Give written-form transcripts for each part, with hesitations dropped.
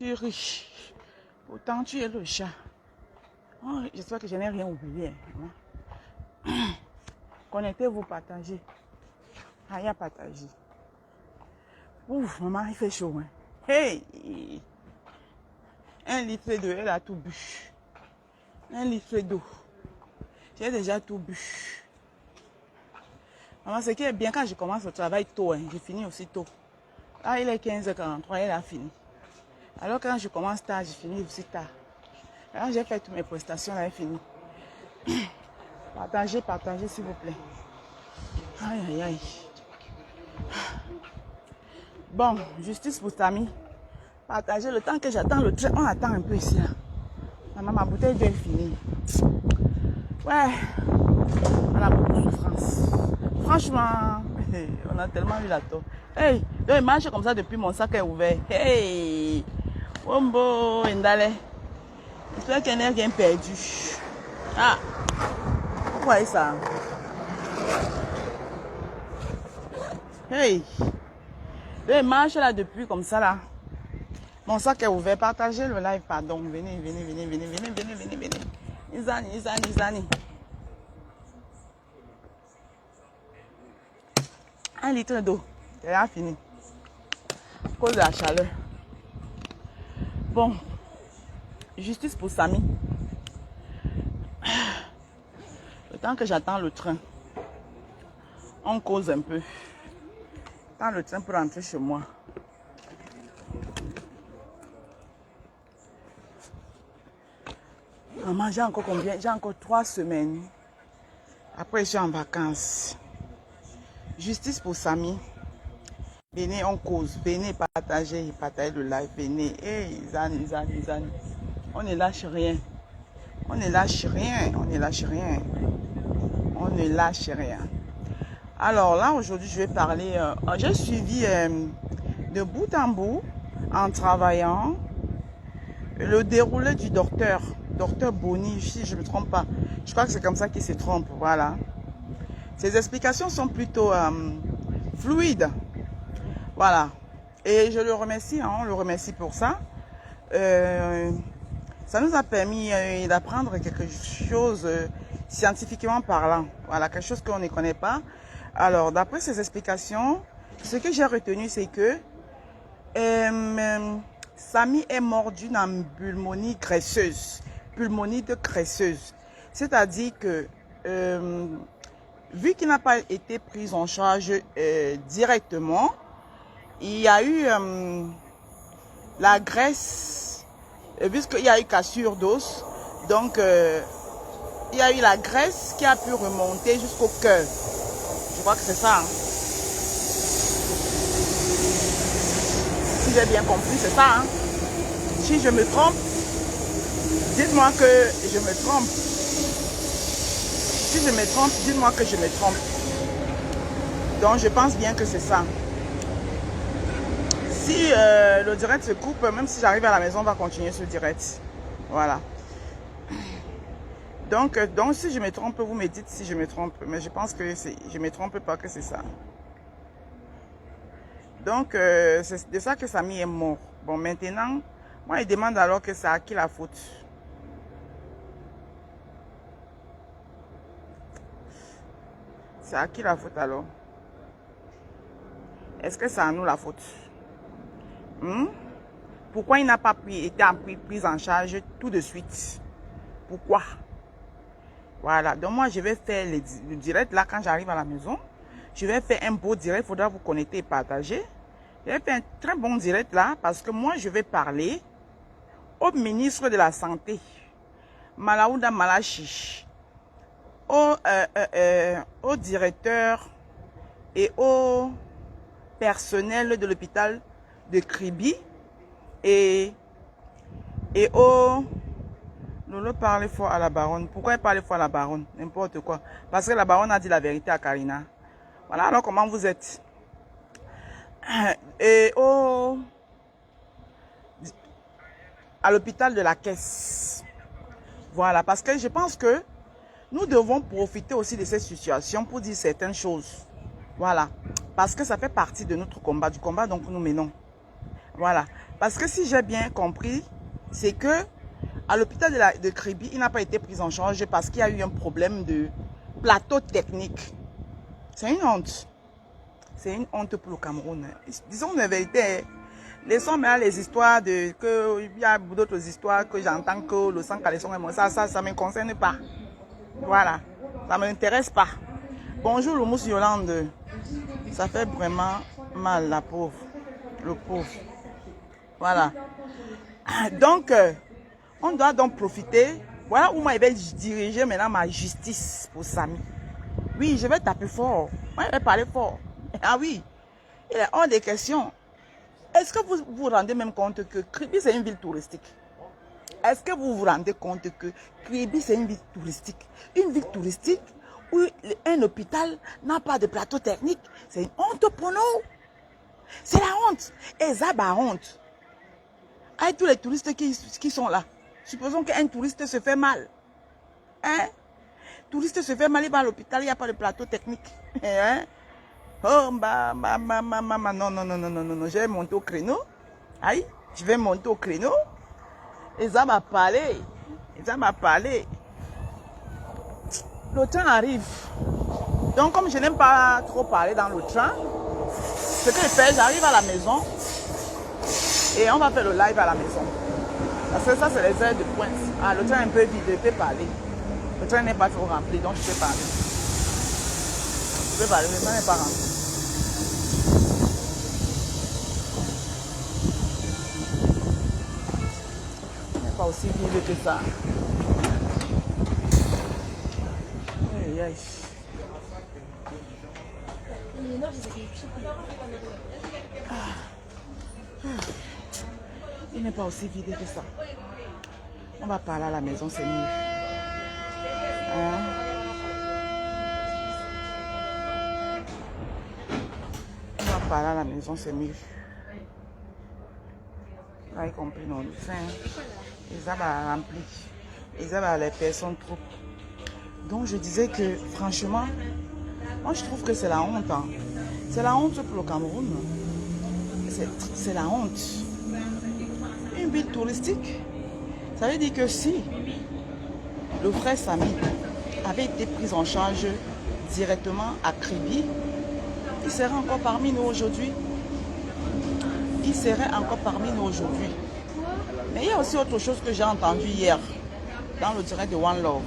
Tu es riche. Pourtant, tu es le chat. Oh, j'espère que je n'ai rien oublié. Connectez-vous, partagez. Ah, il y a partagé. Ouf, maman, il fait chaud. Hein. Hey! 1 litre d'eau, elle a tout bu. 1 litre d'eau. J'ai déjà tout bu. Maman, ce qui est bien quand je commence le travail tôt, hein, je finis aussi tôt. Là, il est 15h43, elle a fini. Alors quand je commence tard, je finis aussi tard. Là, j'ai fait toutes mes prestations, là, elle est finie. Partagez, partagez, s'il vous plaît. Aïe, aïe, aïe. Bon, justice pour Samy. Partagez le temps que j'attends le train. On attend un peu ici, là. Maman, ma bouteille vient finir. Ouais, on a beaucoup de souffrance. Franchement, on a tellement eu la tort. Hey, donc il marche comme ça depuis mon sac est ouvert. Hey, Wombo, Ndale. J'espère qu'elle n'a rien perdu. Ah, pourquoi est ça? Hey, donc il marche là depuis comme ça là. Mon sac est ouvert. Partagez le live, pardon. Venez, venez, venez, venez, venez, venez, venez, venez. Izani, Izani, Izani. 1 litre d'eau. C'est là fini. À cause de la chaleur. Bon. Justice pour Samy. Le temps que j'attends le train, on cause un peu. J'attends le train pour rentrer chez moi. Maman, j'ai encore combien? J'ai encore 3 semaines. Après, je suis en vacances. Justice pour Samy. Venez, on cause. Venez partager, partager le live. Venez. Hey, Zani, Zani, Zani. On ne lâche rien. On ne lâche rien. On ne lâche rien. On ne lâche rien. Alors là, aujourd'hui, je vais parler. J'ai suivi de bout en bout, en travaillant, le déroulé du docteur Boni, si je ne me trompe pas. Je crois que c'est comme ça qu'il se trompe. Voilà. Ses explications sont plutôt fluides. Voilà. Et je le remercie, hein, on le remercie pour ça. Ça nous a permis d'apprendre quelque chose scientifiquement parlant. Voilà, quelque chose qu'on ne connaît pas. Alors, d'après ces explications, ce que j'ai retenu, c'est que Samy est mort d'une pulmonite graisseuse. Pulmonite graisseuse. C'est-à-dire que, vu qu'il n'a pas été pris en charge directement, il y a eu la graisse, puisqu'il y a eu cassure d'os, donc il y a eu la graisse qui a pu remonter jusqu'au cœur. Je crois que c'est ça. Hein. Si j'ai bien compris, c'est ça. Hein. Si je me trompe, dites-moi que je me trompe. Si je me trompe, dites-moi que je me trompe. Donc je pense bien que c'est ça. Si le direct se coupe, même si j'arrive à la maison, on va continuer ce direct. Voilà. Donc si je me trompe, vous me dites si je me trompe. Mais je pense que je ne me trompe pas que c'est ça. Donc, c'est de ça que Samy est mort. Bon, maintenant, moi, il demande alors que c'est à qui la faute. C'est à qui la faute alors? Est-ce que c'est à nous la faute? Pourquoi il n'a pas été pris en charge tout de suite? Pourquoi? Voilà, donc moi je vais faire le direct là quand j'arrive à la maison. Je vais faire un beau direct, il faudra vous connecter et partager. Je vais faire un très bon direct là parce que moi je vais parler au ministre de la Santé, Malaouda Malachi, au directeur et au personnel de l'hôpital de Kribi et au... Lolo parle fort à la baronne. Pourquoi elle parle fort à la baronne? N'importe quoi. Parce que la baronne a dit la vérité à Karina. Voilà, alors comment vous êtes? Et à l'hôpital de la Caisse. Voilà, parce que je pense que nous devons profiter aussi de cette situation pour dire certaines choses. Voilà, parce que ça fait partie de notre combat, du combat donc nous menons. Voilà, Parce que si j'ai bien compris, c'est que à l'hôpital de Kribi, il n'a pas été pris en charge parce qu'il y a eu un problème de plateau technique. C'est une honte. C'est une honte pour le Cameroun. Disons la vérité. Laissons maintenant les histoires de... Il y a d'autres histoires que j'entends que le sang caleçon et moi. Ça ne me concerne pas. Voilà. Ça ne m'intéresse pas. Bonjour, le mousse Yolande. Ça fait vraiment mal, la pauvre. Le pauvre. Voilà. Donc, on doit donc profiter. Voilà où moi, je vais diriger maintenant ma justice pour Samy. Oui, je vais taper fort. Moi, je vais parler fort. Ah oui. Il est hors des questions. Est-ce que vous vous rendez même compte que Kribi, c'est une ville touristique? Est-ce que vous vous rendez compte que Kribi, c'est une ville touristique? Une ville touristique où un hôpital n'a pas de plateau technique. C'est une honte pour nous. C'est la honte. Et ça, bah honte. Avec tous les touristes qui sont là. Supposons qu'un touriste se fait mal. Hein? Touriste se fait mal, il va à l'hôpital, il n'y a pas de plateau technique. Hein? Oh, non, je vais monter au créneau. Aïe, je vais monter au créneau. Et ça m'a parlé. Le train arrive. Donc, comme je n'aime pas trop parler dans le train, ce que je fais, j'arrive à la maison et on va faire le live à la maison. Parce que ça, c'est les heures de pointe. Ah, le train est un peu vide, je peux parler. Le train n'est pas trop rempli, donc je peux parler. Je peux parler, mais le train n'est pas rempli. Il n'est pas aussi vide que ça. Aïe, aïe. Il n'est pas aussi vide que ça. On va parler à la maison, c'est mieux. Hein? On va parler à la maison, c'est mieux. Vous avez compris, non? Enfin, ils ont rempli. Ils ont les personnes trop. Donc je disais que, franchement, moi je trouve que c'est la honte. Hein. C'est la honte pour le Cameroun. C'est la honte. Une ville touristique, ça veut dire que si le frère Samy avait été pris en charge directement à Kribi, il serait encore parmi nous aujourd'hui. Il serait encore parmi nous aujourd'hui. Mais il y a aussi autre chose que j'ai entendu hier dans le direct de One Love.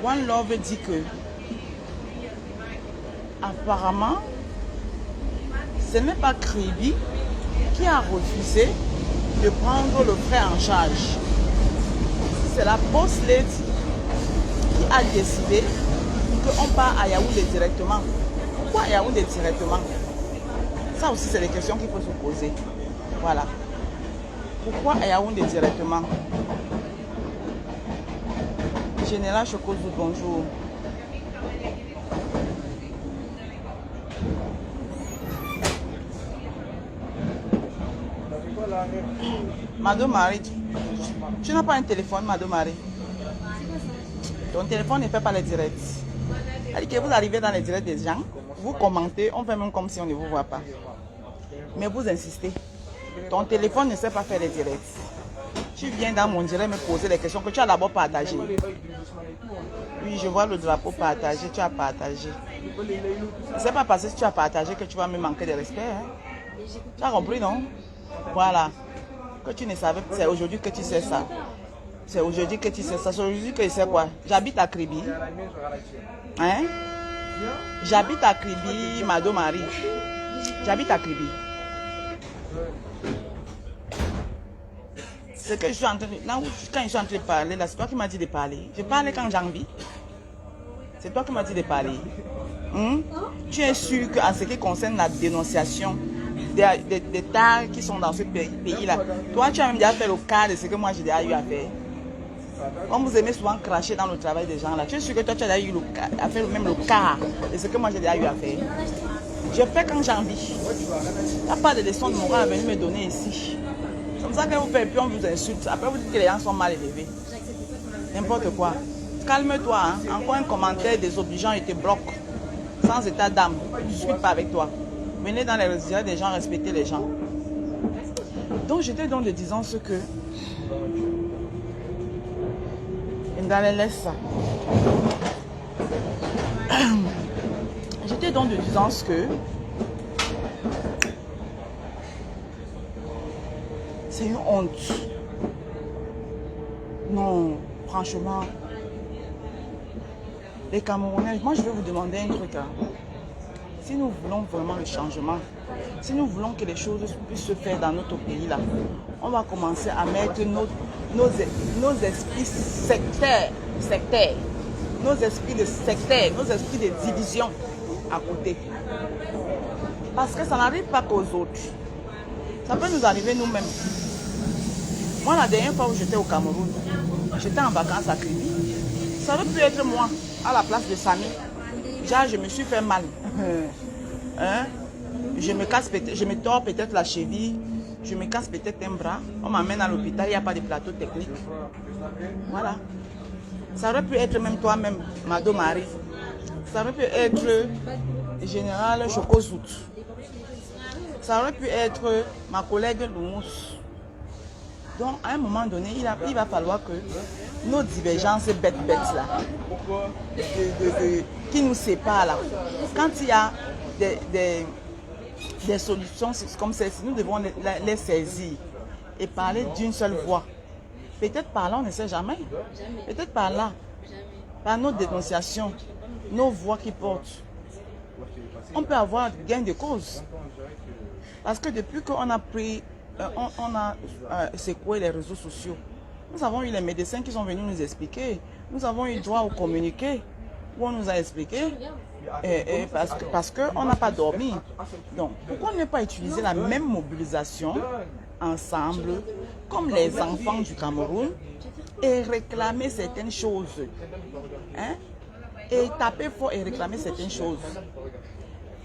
One Love dit que apparemment ce n'est pas Kribi qui a refusé de prendre le frère en charge. C'est la boss lady qui a décidé qu'on part à Yaoundé directement. Pourquoi à Yaoundé directement? Ça aussi, c'est des questions qu'il faut se poser. Voilà. Pourquoi à Yaoundé directement? Général Chokozou, bonjour. Madame Marie, tu n'as pas un téléphone, Madame Marie? Ton téléphone ne fait pas les directs. C'est-à-dire que vous arrivez dans les directs des gens, vous commentez, on fait même comme si on ne vous voit pas. Mais vous insistez. Ton téléphone ne sait pas faire les directs. Tu viens dans mon direct me poser des questions que tu as d'abord partagées. Oui, je vois le drapeau partagé, tu as partagé. Ce n'est pas parce que tu as partagé que tu vas me manquer de respect. Hein? Tu as compris, non? Voilà. Que tu ne savais pas, c'est aujourd'hui que tu sais ça. C'est aujourd'hui que tu sais ça. C'est aujourd'hui que tu sais quoi? J'habite à Kribi. Hein? J'habite à Kribi, Madame Marie. J'habite à Kribi. C'est que je suis en train de... Là où, quand je suis en train de parler, là, c'est toi qui m'as dit de parler. Je parlais quand j'ai envie. C'est toi qui m'as dit de parler. Tu es sûr qu'en ce qui concerne la dénonciation des tas qui sont dans ce pays-là, toi, tu as même déjà fait le cas de ce que moi j'ai déjà eu à faire. Comme vous aimez souvent cracher dans le travail des gens là, tu es sûr que toi, tu as déjà eu à faire même le cas de ce que moi j'ai déjà eu à faire. Je fais quand j'ai envie. Il n'y a pas de leçon de morale à venir me donner ici. Comme ça, quand vous faites, puis on vous insulte. Après, vous dites que les gens sont mal élevés. N'importe quoi. Calme-toi. Hein. Encore un commentaire désobligeant et te bloque. Sans état d'âme. Je ne suis pas avec toi. Venez dans les résidents des gens, respectez les gens. Donc j'étais dans le disant ce que dans les laisse ça. J'étais dans le disant ce que c'est une honte. Non, franchement, les Camerounais, moi je vais vous demander un truc. Hein. Si nous voulons vraiment le changement, si nous voulons que les choses puissent se faire dans notre pays là, on va commencer à mettre nos esprits sectaires, nos esprits de sectaires, nos esprits de division à côté. Parce que ça n'arrive pas qu'aux autres. Ça peut nous arriver nous-mêmes. Moi, la dernière fois où j'étais au Cameroun, j'étais en vacances à Kribi. Ça aurait pu être moi, à la place de Samy. Déjà, je me suis fait mal. Hein? Je me tords peut-être la cheville, je me casse peut-être un bras. On m'amène à l'hôpital, il n'y a pas de plateau technique. Voilà. Ça aurait pu être même toi-même, Mado Marie. Ça aurait pu être le général Chocozout. Ça aurait pu être ma collègue Loumous. Donc, à un moment donné, il va falloir que nos divergences bêtes là, qui nous séparent là, quand il y a des solutions comme celle-ci, nous devons les saisir et parler d'une seule voix. Peut-être par là, on ne sait jamais. Peut-être par là, par nos dénonciations, nos voix qui portent, on peut avoir gain de cause. Parce que depuis qu'on a pris, on a secoué les réseaux sociaux, nous avons eu les médecins qui sont venus nous expliquer. Nous avons eu droit au communiqué où on nous a expliqué parce qu'on n'a pas dormi. Donc, pourquoi ne pas utiliser la même mobilisation ensemble comme les enfants du Cameroun et réclamer certaines choses, hein? Et taper fort et réclamer certaines choses.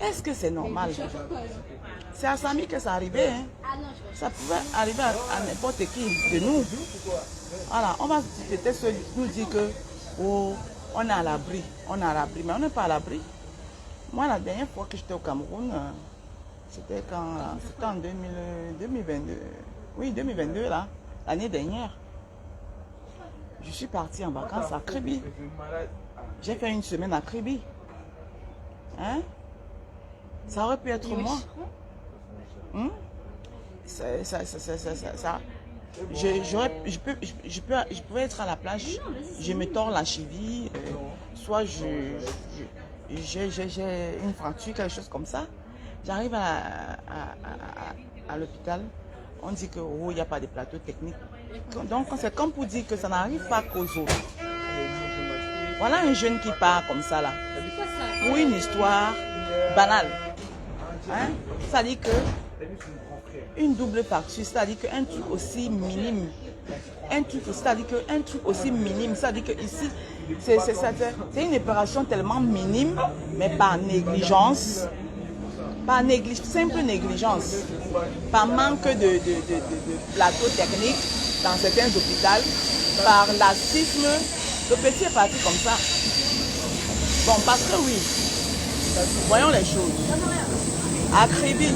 Est-ce que c'est normal? C'est à Samy que ça arrivait. Hein? Ça pouvait arriver à n'importe qui de nous. Voilà, on va peut-être nous dire que oh, on est à l'abri, mais on n'est pas à l'abri. Moi, la dernière fois que j'étais au Cameroun, c'était en 2022. Oui, 2022, là, l'année dernière. Je suis partie en vacances à Kribi. J'ai fait une semaine à Kribi. Hein? Ça aurait pu être moi. Je pouvais être à la plage, je me tords la cheville, soit j'ai une fracture, quelque chose comme ça. J'arrive à l'hôpital, on dit que oh, il n'y a pas de plateau technique. Donc c'est comme pour dire que ça n'arrive pas qu'aux autres. Voilà un jeune qui part comme ça là, pour une histoire banale. Hein? Ça dit que une double facture, c'est-à-dire qu'un truc aussi minime, c'est-à-dire que ici, c'est une opération tellement minime, mais par négligence, simple négligence, par manque de plateau technique dans certains hôpitaux, par laxisme, le petit est parti comme ça. Bon, parce que oui, voyons les choses. À Kribi,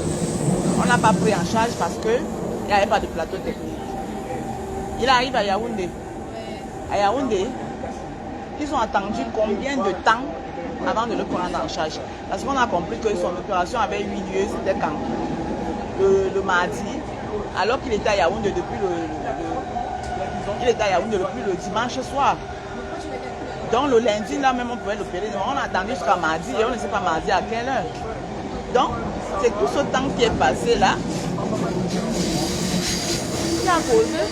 on n'a pas pris en charge parce qu'il n'y avait pas de plateau technique. Il arrive à Yaoundé. À Yaoundé, ils ont attendu combien de temps avant de le prendre en charge? Parce qu'on a compris que son opération avait eu lieu, c'était quand? Le mardi, alors qu'il était à Yaoundé depuis le dimanche soir. Donc le lundi, là même, on pouvait l'opérer. On a attendu jusqu'à mardi et on ne sait pas mardi à quelle heure. Donc, c'est tout ce temps qui est passé là qui a causé.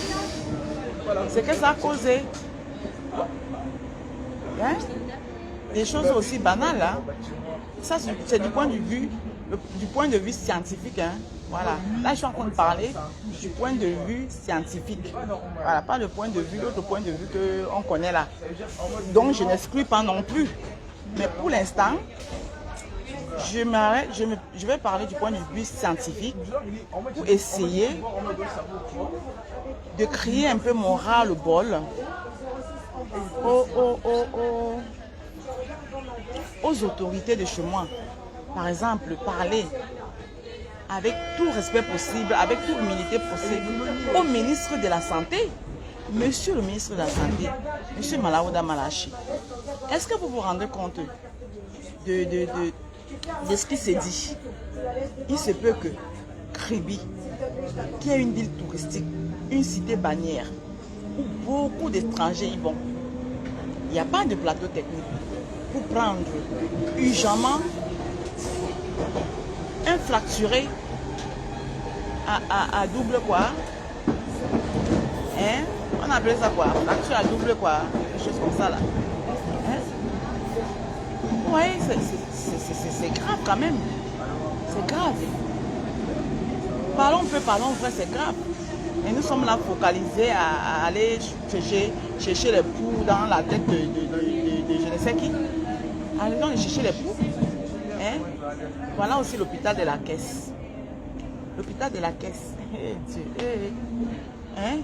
C'est que ça a causé. Hein? Des choses aussi banales. Hein? Ça, c'est du point de vue scientifique. Hein? Voilà. Là, je suis en train de parler du point de vue scientifique. Voilà, pas le point de vue, l'autre point de vue qu'on connaît là. Donc, je n'exclus pas non plus. Mais pour l'instant, je vais parler du point de vue scientifique pour essayer de créer un peu mon ras-le-bol aux autorités de chez moi. Par exemple, parler avec tout respect possible, avec toute humilité possible, au ministre de la Santé. Monsieur le ministre de la Santé, Monsieur Malaouda Malachi, est-ce que vous vous rendez compte de ce qui s'est dit? Il se peut que Kribi, qui est une ville touristique, une cité bannière, où beaucoup d'étrangers y vont, il n'y a pas de plateau technique pour prendre urgemment un fracturé à double quoi, hein? On appelait ça quoi? Fracture à double quoi? Quelque chose comme ça là. Hein? Ouais, c'est grave quand même. C'est grave. Parlons peu, parlons vrai, c'est grave. Et nous sommes là focalisés à aller chercher les poux dans la tête de je ne sais qui. Allons chercher les poux. Hein? Voilà aussi l'hôpital de la Caisse. L'hôpital de la Caisse. Hein?